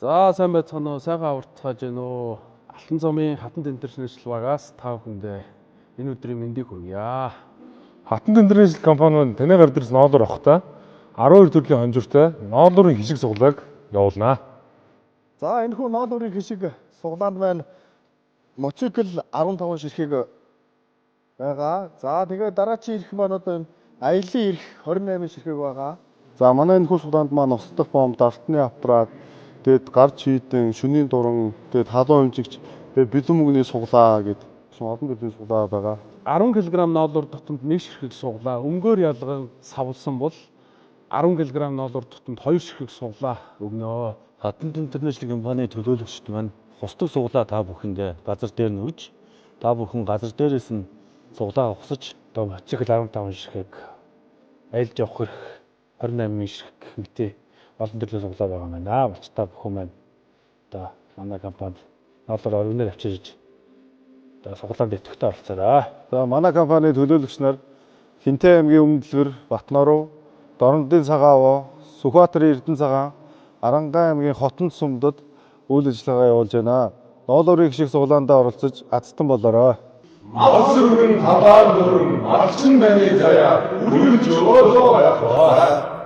За сайн байцгаана уу? Сайхан аварцгааж байна уу? Алтан цомын Хатанд Интернэшнл багаас та бүхэндээ энэ өдрийн мэндийг хүргье. Хатанд Интернэшнл компани нь таны гар дээрс ноолоор авахтаа 12 төрлийн хонжиртай ноолуурын хишиг суглааг явуулнаа. За энэ хүү ноолуурын хишиг суглаанд маань мотоцикл 15 ширхэг байгаа. За тэгээд дараачийн ирэх маань одоо аялын ирэх 28 ширхэг байгаа. За манай энэ хүү суглаанд маань устдах бомб, дартны аппарат, тэгээд гарч хийдэн, шөнийн дуран, тэгээд халуун хэмжигч, тэгээд бэлэн мөнгөний суглаа гэдэг олон төрлийн суглаа байгаа. 10 кг ноолуур тутамд 1 ширхэг суглаа. Өмгөөр ялган савлсан бол 10 кг ноолуур тутамд 2 ширхэг суглаа өгнө. Хатанд Интернэшнл компани төлөөлөгчд маань хусдаг суглаа та бүхэндээ газар дээр нь өгч та бүхэн газар дээрээс нь суглаа ухсаж Одоо мотоцикл 15 ширхэг, айлд явах хэрэг 28 ширхэг мэтээ олон төрлийн суглаа байгаа юм байна. Болч та бүхэн маань одоо манай компанид ноолуур өргөнөөр авчирж одоо суглаанд идэвхтэй оролцоорой. За манай компани төлөөлөгч нар Хинтээ аймгийн өмнө дэлбэр, Батноров, Дорнодын цагаав, Сүхбаатарын Эрдэнэ цагаан, Арангай аймгийн Хотон сумдад үйл ажиллагаа явуулж байна. Ноолуурын хишиг суглаандаа оролцож азтан болоорой. Мас өргөн талаар дөрөн малчин байна заяа үргэлж өөлөө байх.